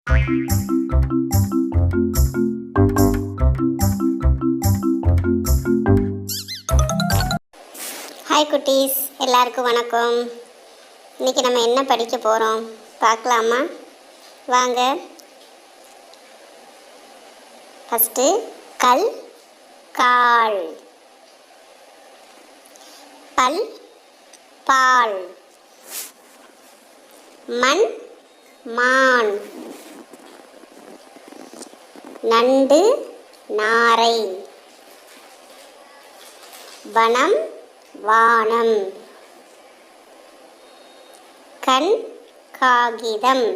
Hi குட்டீஸ், எல்லாருக்கும் வணக்கம். இன்றைக்கி நம்ம என்ன படிக்க போகிறோம் பார்க்கலாமா? வாங்க. ஃபஸ்ட்டு கல் கால், பல் பால், மண் மான், நண்டு நாரை, வனம் வானம், கண் காகிதம்,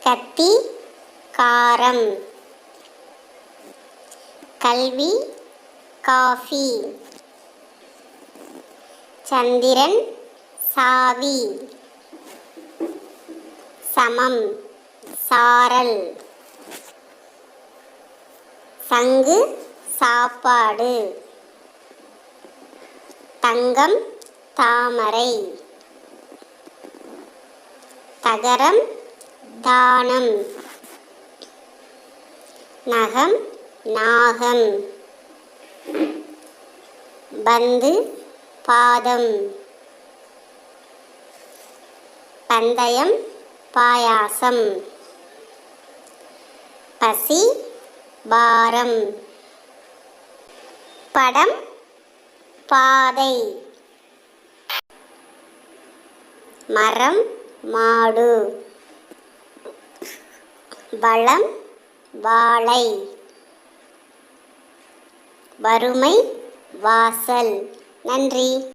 கத்தி காரம், கல்வி காஃபி, சந்திரன் சாவி, சமம் சாரல், சங்கு சாப்பாடு, தங்கம் தாமரை, தகரம் தானம், நகம் நாகம், பந்து பாதம், பந்தயம் பாயாசம், பசி பாரம், படம் பாதை, மரம் மாடு, வளம் வாழை, வறுமை வாசல். நன்றி.